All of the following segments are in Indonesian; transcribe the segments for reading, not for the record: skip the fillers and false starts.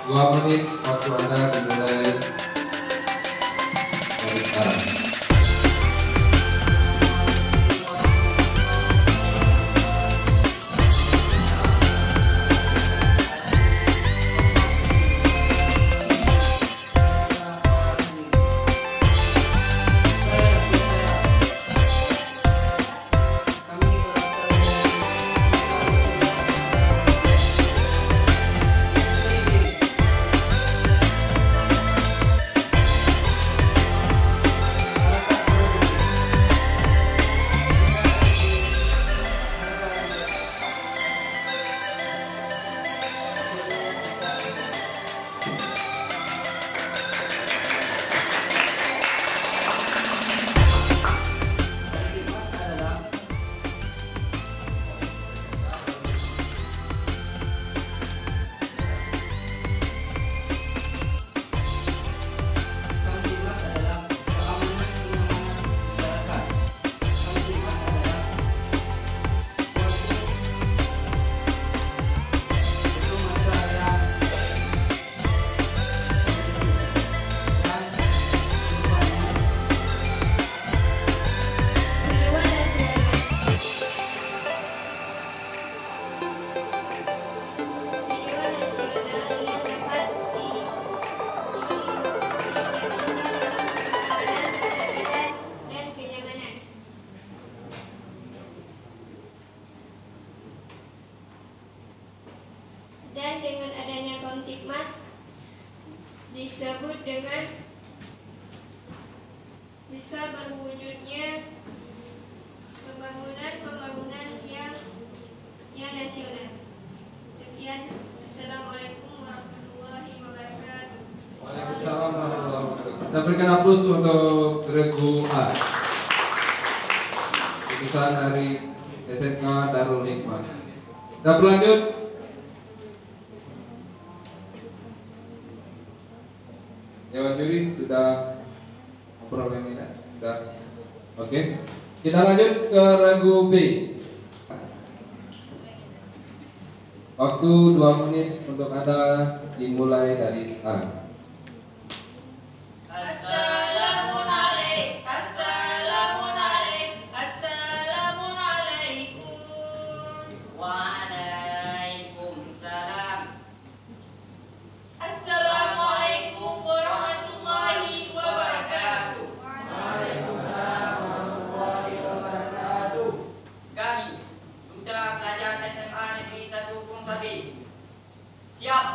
2 menit waktu Anda dimulai dari sekarang. Dan dengan adanya Kamtibmas disebut dengan bisa berwujudnya pembangunan yang nasional. Sekian, Assalamualaikum warahmatullahi wabarakatuh. Waalaikumsalam warahmatullahi wabarakatuh. Kita berikan aplaus untuk Regu A, lulusan dari SMK Darul Hikmah. Kita berlanjut. Dewan juri sudah ngobrol yang ini, sudah. Oke. Kita lanjut ke Regu B. Waktu 2 menit untuk Anda dimulai dari sekarang.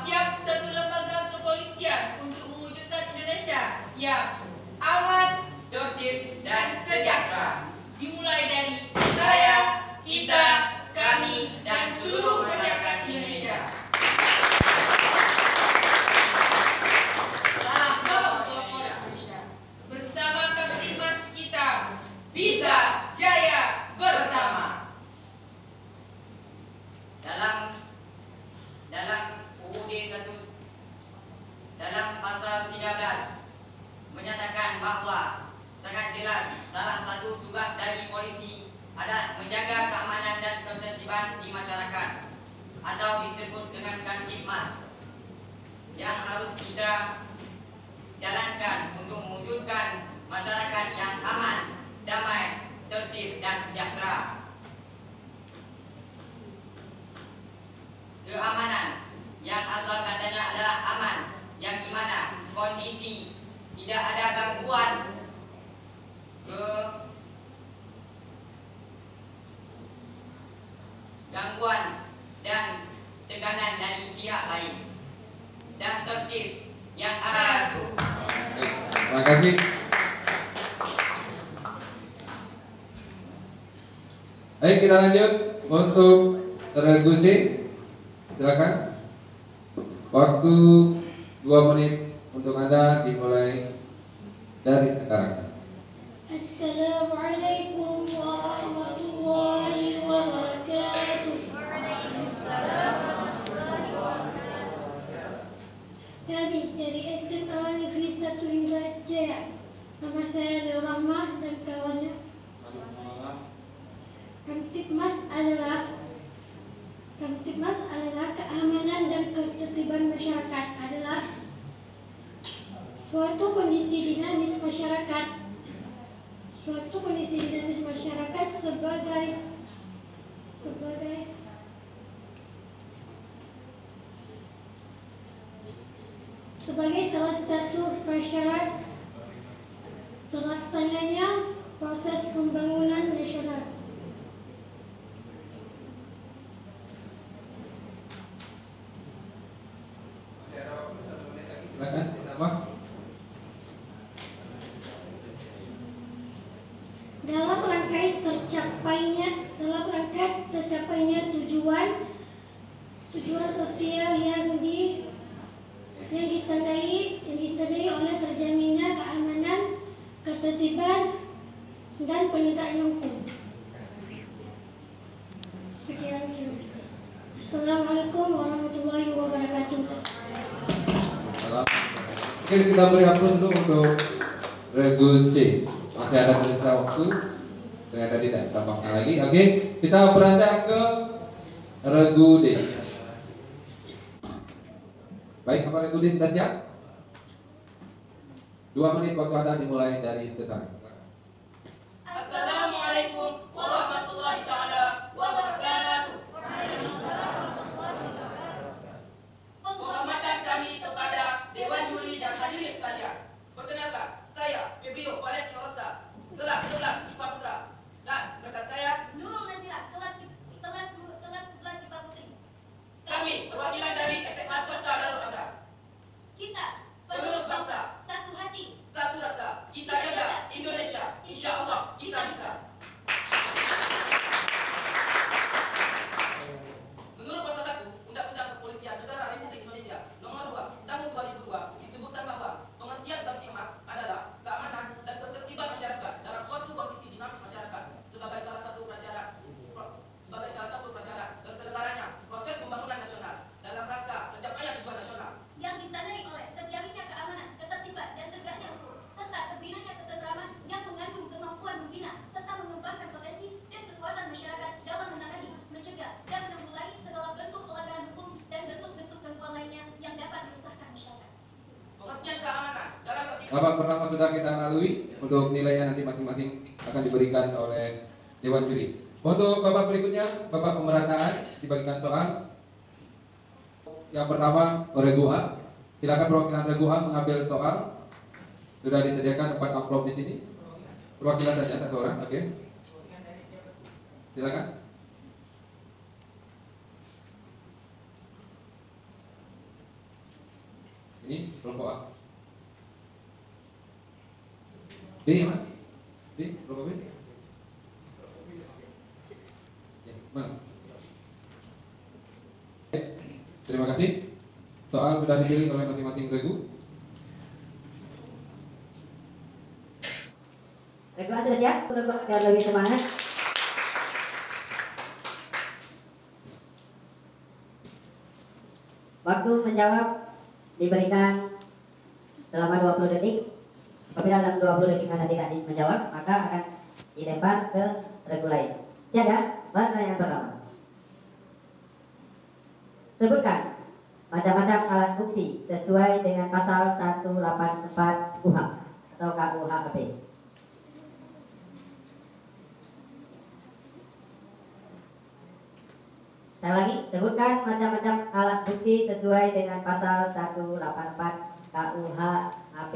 Siap satu lembaga kepolisian untuk mewujudkan Indonesia yang aman, tertib, dan sejahtera. Dimulai dari saya, kita, kami, dan seluruh masyarakat Indonesia. Salam pelopor Indonesia. Bersama Kamtibmas kita bisa jaya bersama. Dalam pasal 13 menyatakan bahwa sangat jelas salah satu tugas dari polisi adalah menjaga keamanan dan ketertiban di masyarakat atau disebut dengan Kamtibmas yang harus kita jalankan untuk mewujudkan masyarakat yang aman, damai, tertib, dan sejahtera. Keamanan yang asal katanya adalah aman, yang dimana kondisi tidak ada gangguan dan tekanan dari pihak lain, dan tertib yang ada. Terima kasih. Baik, kita lanjut untuk Regu C. Silakan. Waktu 2 menit untuk Anda dimulai dari sekarang. Assalamualaikum warahmatullahi wabarakatuh. Waalaikumsalam warahmatullahi wabarakatuh. Kami dari SMA Negeri 1 Indrajaya Jaya. Nama saya Nur Rahmah dan kawannya. Kamtibmas adalah Kamtibmas adalah keamanan dan ketertiban masyarakat adalah suatu kondisi dinamis masyarakat. Suatu kondisi dinamis masyarakat sebagai salah satu prasyarat terlaksananya proses pembangunan nasional. Silakan, apa? Dalam rangka tercapainya tujuan sosial yang ditandai oleh terjaminnya keamanan, ketertiban, dan penegakan hukum. Sekian, terima kasih. Assalamualaikum warahmatullahi wabarakatuh. Oke, kita beri aplaus dulu untuk Regu C. Masih ada sisa waktu. Ternyata tidak tampaknya lagi. Oke, kita beranjak ke Regu D. Baik, apa Regu D sudah siap? 2 menit waktu Anda dimulai dari sekarang. Assalamualaikum warahmatullahi taala wabarakatuh. Penghormatan kami kepada Dewan Juri dan hadirin sekalian. Perkenalkan, saya Febrio Valet Rosa, kelas 11 IPA Putra. Dan rekan saya Nurul Nazira, kelas 11 IPA Putri. kami perwakilan dari SMA Swasta Darul Abrar. Kita Penerus bangsa, satu hati. satu rasa, kita jaga Indonesia. Insya Allah kita bisa. Menurut pasal 1 Undang-Undang Kepolisian Negara Republik Indonesia Nomor 2 Tahun 2002 disebutkan bahwa pengertian Kamtibmas adalah keamanan dan ketertiban masyarakat dalam suatu kondisi dinamis masyarakat sebagai salah satu prasyarat terselenggaranya proses pembangunan nasional dalam rangka pencapaian tujuan nasional Yang ditandai oleh terjaminnya keamanan, ketertiban, dan tegaknya hukum, serta terbinanya ketentraman yang mengandung kemampuan membina serta mengembangkan potensi dan kekuatan masyarakat dalam menangani, mencegah, dan menanggulangi segala bentuk pelanggaran hukum dan bentuk-bentuk gangguan lainnya yang dapat meresahkan masyarakat. pengertian keamanan dalam tertib. Babak pertama sudah kita lalui. Untuk nilainya nanti masing-masing akan diberikan oleh Dewan Juri. Untuk babak berikutnya, babak pemerataan, dibagikan soal. Yang pertama, Regu A. Silakan perwakilan Regu A mengambil soal. Sudah disediakan 4 amplop di sini. Perwakilan saja 1 orang, oke. Silakan. Ini kelompok A. B mana? B, kelompok B. Ya, mana? Terima kasih. Soal sudah dipilih oleh masing-masing Regu. Regu A sudah siap? Regu biar lebih semangat. Waktu menjawab diberikan selama 20 detik. Apabila dalam 20 detik Anda tidak menjawab, maka akan dilempar ke Regu lain. Siap ya? Pertanyaan pertama. Sebutkan macam-macam alat bukti sesuai dengan pasal 184 KUHP atau KUHP. Saya lagi, sebutkan macam-macam alat bukti sesuai dengan pasal 184 KUHP.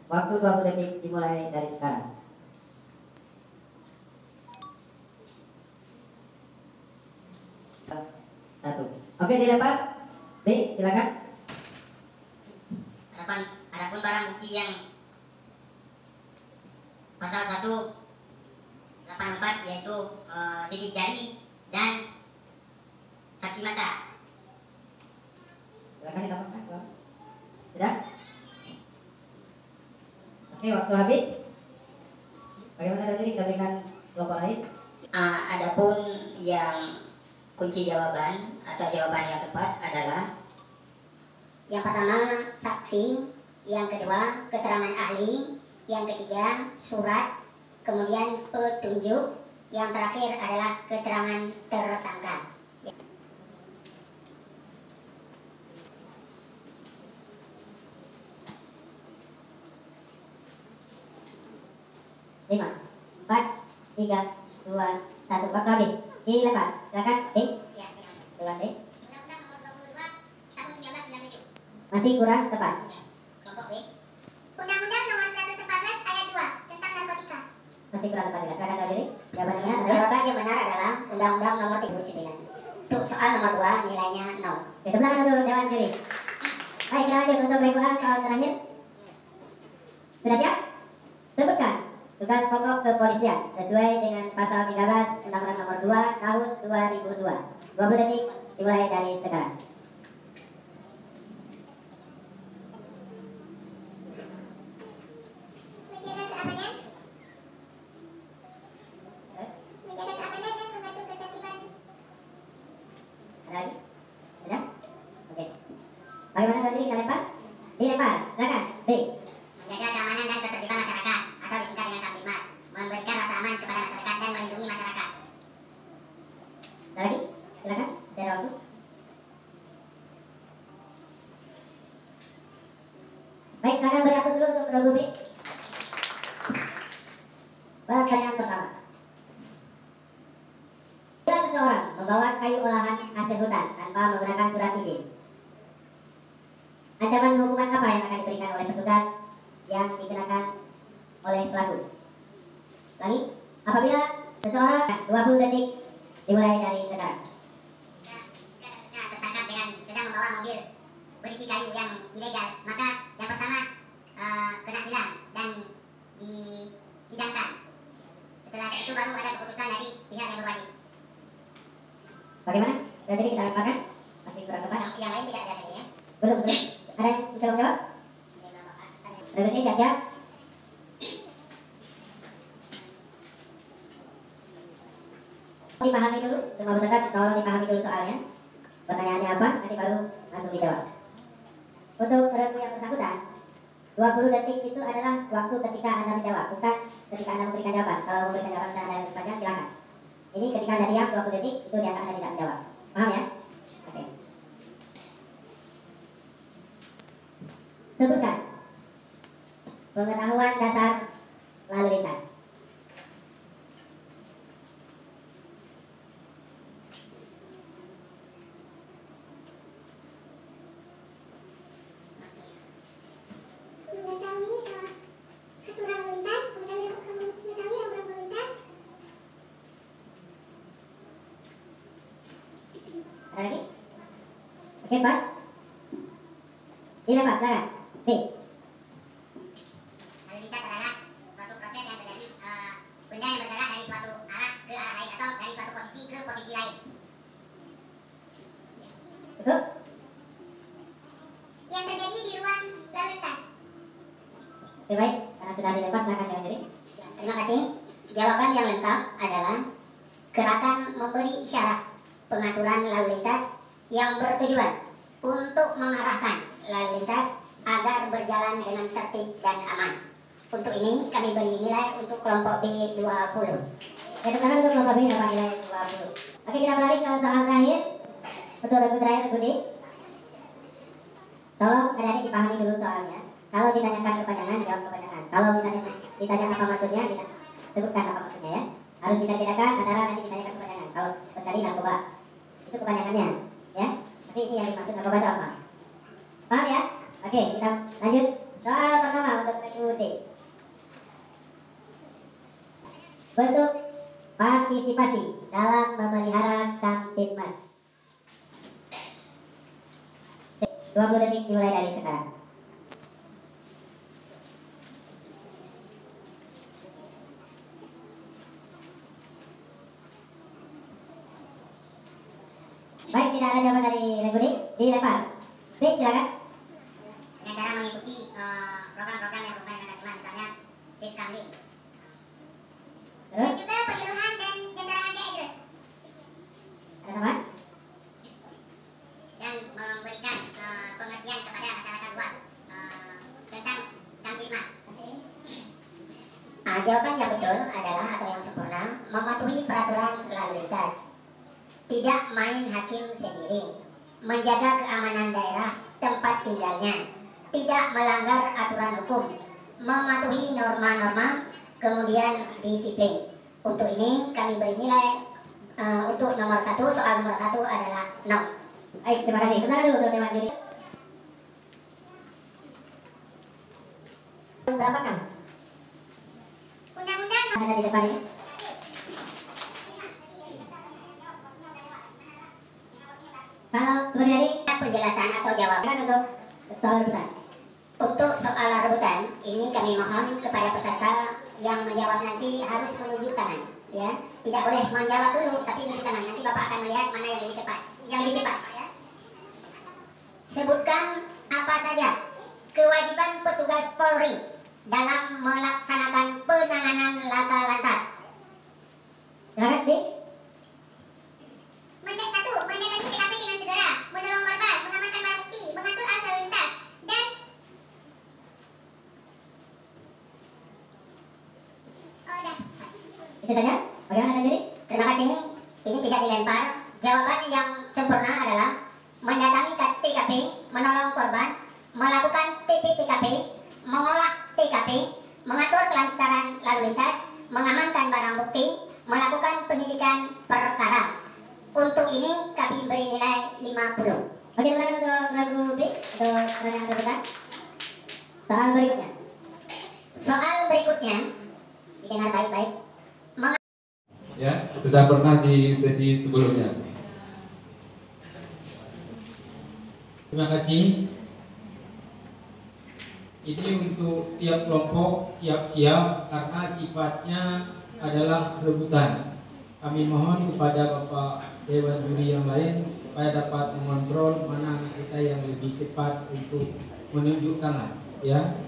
Waktu 20 detik dimulai dari sekarang. Satu. Oke, dilempar. B, silakan. Adapun barang bukti yang pasal 184 yaitu sidik jari dan saksi mata. Silakan didapatkan. Sudah? Oke, waktu habis. Bagaimana tadi kita berikan kelompok lain? Adapun yang kunci jawaban atau jawaban yang tepat adalah yang pertama saksi, yang kedua keterangan ahli, yang ketiga surat, kemudian petunjuk, yang terakhir adalah keterangan tersangka. 5, 4, 3, 2, 1. Waktu habis. Dilempar. Silakan. Ting. Ya, Ulang ting. Undang-Undang Nomor 22 Tahun 1997. Masih kurang tepat. Kelompok B. Undang-Undang Nomor 114 Ayat 2 tentang narkotika. Masih kurang tepat juga. Silakan Pak Juri. Jawabannya benar adalah Jawaban yang benar adalah Undang-Undang Nomor 39. Untuk soal nomor 2 nilainya 0. itu benar untuk Dewan Juri. Baik, kita lanjut untuk regu A soal terakhir. Sudah siap? Sebutkan tugas pokok kepolisian sesuai dengan pasal 13 Undang-Undang Nomor 2 Tahun 2002. 20 detik dimulai dari sekarang. Menjaga keamanan. Menjaga keamanan dan mengatur ketertiban. Ada lagi? Sudah? Oke. Bagaimana Dewan Juri kita lempar? Dilempar. Silakan. B. Menjaga keamanan dan ketertiban masyarakat atau disingkat dengan Kamtibmas. Memberikan rasa aman kepada masyarakat dan melindungi masyarakat. Ada lagi? Silakan. Secara langsung. Baik, silakan beri aplaus dulu untuk regu B. Pertanyaan pertama. Bila seseorang membawa kayu olahan hasil hutan tanpa menggunakan surat izin, ancaman hukuman apa yang akan diberikan oleh petugas yang dikenakan oleh pelaku? Lagi, apabila seseorang 20 detik dimulai dari sekarang. Jika kasusnya tertangkap dengan sedang membawa mobil berisi kayu yang ilegal, maka yang pertama kena tilang dan disidangkan. Setelah itu baru ada keputusan dari pihak yang berwajib. Bagaimana? Jadi kita lemparkan. Masih kurang tepat. Yang lain tidak ada tadi ya. Belum. Ada yang mencoba menjawab? Regu siap-siap. Dipahami dulu, semua peserta tolong dipahami dulu soalnya. Pertanyaannya apa, nanti baru langsung dijawab. Untuk regu yang bersangkutan, 20 detik itu adalah waktu ketika Anda menjawab, bukan ketika Anda memberikan jawaban. Kalau memberikan jawaban secara Anda panjang, silakan. Ini ketika Anda diam 20 detik, itu dianggap Anda tidak menjawab. Paham ya? Oke. Sebutkan pengetahuan dasar lalu lintas. Mengetahui aturan lalu lintas, kemudian mengetahui rambu lalu lintas. Ada lagi? Oke, Pak. Tidak, Pak. Silakan. B. Lalu lintas adalah suatu proses yang terjadi benda yang bergerak dari suatu arah ke arah lain atau dari suatu posisi ke posisi lain. Betul? Yang terjadi di ruang lalu lintas. Oke, baik. Karena sudah dilempar, silakan Dewan Juri. Terima kasih. Jawaban yang lengkap adalah gerakan memberi isyarat pengaturan lalu lintas yang bertujuan untuk mengarahkan lalu lintas agar berjalan dengan tertib dan aman. Untuk ini kami beri nilai untuk kelompok B 20. Ya, tepuk tangan untuk kelompok B dapat nilai 20. Oke, kita beralih ke soal terakhir. Untuk regu terakhir, regu D. Tolong adik-adik dipahami dulu soalnya. Kalau ditanyakan kepanjangan, jawab kepanjangan. Kalau misalnya ditanya apa maksudnya, sebutkan apa maksudnya ya. Harus bisa bedakan antara nanti ditanyakan kepanjangan. Kalau tadi narkoba, itu kepanjangannya, ya. Tapi ini yang dimaksud narkoba itu apa? Paham ya? Oke, kita lanjut. Soal pertama untuk regu D. Bentuk partisipasi dalam memelihara Kamtibmas. 20 detik dimulai dari sekarang. Baik, tidak ada jawaban dari regu D. Dilempar. B, silakan. Dengan cara mengikuti program-program yang berhubungan dengan ketertiban, misalnya Siskamling. Dan Terus, juga penyuluhan dan jasa harga Idrus. ada tambahan? Dan memberikan pengertian kepada masyarakat luas tentang Kamtibmas. Jawaban yang betul adalah atau yang sempurna mematuhi peraturan lalu lintas. Tidak main hakim sendiri, menjaga keamanan daerah tempat tinggalnya, tidak melanggar aturan hukum, mematuhi norma-norma, kemudian disiplin. Untuk ini kami beri nilai untuk nomor 1, soal nomor 1 adalah 0. Baik, terima kasih. Bentar dulu untuk Dewan Juri. Berapa kan? Undang-undang Ada di depan ini. Kalau seperti tadi, penjelasan atau jawaban. kan untuk soal rebutan. Untuk soal rebutan, ini kami mohon kepada peserta yang menjawab nanti harus menunjuk tangan, ya. Tidak boleh menjawab dulu, tapi menunjuk tangan. Nanti Bapak akan melihat mana yang lebih cepat. Yang lebih cepat, Pak, ya. Sebutkan apa saja kewajiban petugas Polri dalam melaksanakan penanganan laka lantas. Silakan, Bi. Mandat 1, mendatangi TKP dengan segera, menolong korban, mengamankan barang bukti, mengatur arus lalu lintas, dan Itu saja. Bagaimana Dewan Juri? terima kasih. Ini tidak dilempar. Jawaban yang sempurna adalah mendatangi TKP, menolong korban, melakukan TP-TKP, mengolah TKP, mengatur kelancaran lalu lintas, mengamankan barang bukti, melakukan penyidikan perkara. Untuk ini kami beri nilai 50. Oke, silakan untuk Ragu B untuk pertanyaan rebutan. Soal berikutnya. Soal berikutnya didengar baik-baik. Ya, sudah pernah di sesi sebelumnya. Terima kasih. Ini untuk setiap kelompok siap-siap karena sifatnya adalah rebutan. Kami mohon kepada Bapak Dewan Juri yang lain supaya dapat mengontrol mana anak kita yang lebih cepat untuk menunjuk tangan, ya.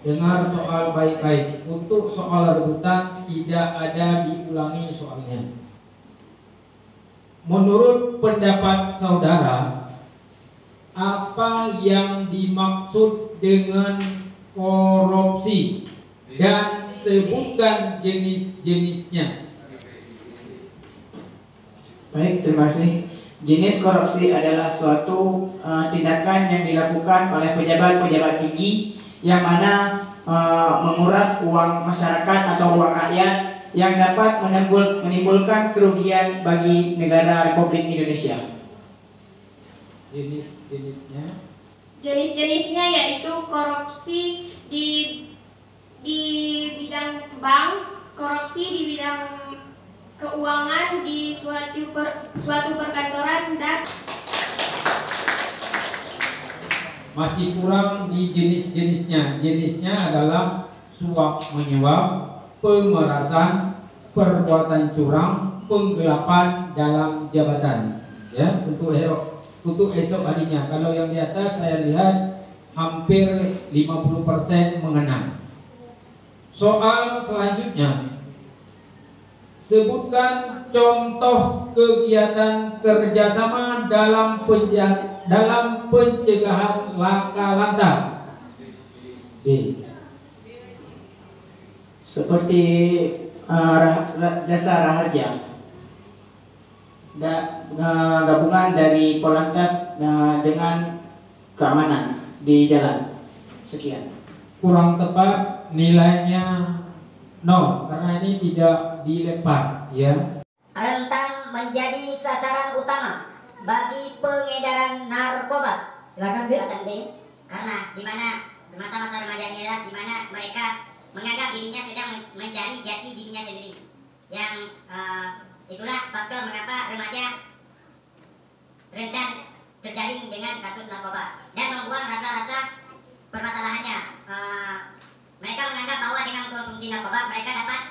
Dengar soal baik-baik. Untuk soal rebutan tidak ada diulangi soalnya. Menurut pendapat saudara, apa yang dimaksud dengan korupsi dan sebutkan jenis-jenisnya? Baik, terima kasih. Jenis korupsi adalah suatu tindakan yang dilakukan oleh pejabat-pejabat tinggi yang mana menguras uang masyarakat atau uang rakyat yang dapat menimbulkan kerugian bagi negara Republik Indonesia. Jenis-jenisnya? Jenis-jenisnya yaitu korupsi di bidang bank, korupsi di bidang keuangan di suatu perkantoran, dan Masih kurang di jenis-jenisnya. Jenisnya adalah suap menyuap, pemerasan, perbuatan curang, penggelapan dalam jabatan. Ya, untuk esok harinya. Kalau yang di atas saya lihat hampir 50% mengenang. Soal selanjutnya, sebutkan contoh kegiatan kerjasama dalam pencegahan laka lantas. B. Seperti jasa raharja, gabungan dari Polantas dengan keamanan di jalan. Sekian. Kurang tepat, nilainya 0 karena ini tidak dilempar, ya. Rentan menjadi sasaran utama bagi pengedaran narkoba. Silakan, B. Karena di mana masa-masa remaja ini adalah di mana mereka menganggap dirinya sedang mencari jati dirinya sendiri. Yang itulah faktor mengapa remaja rentan terjaring dengan kasus narkoba dan membuang rasa-rasa permasalahannya. Mereka menganggap bahwa dengan konsumsi narkoba mereka dapat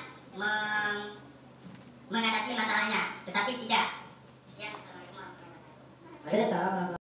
mengatasi masalahnya, tetapi tidak. Sekian. Assalamualaikum warahmatullahi wabarakatuh.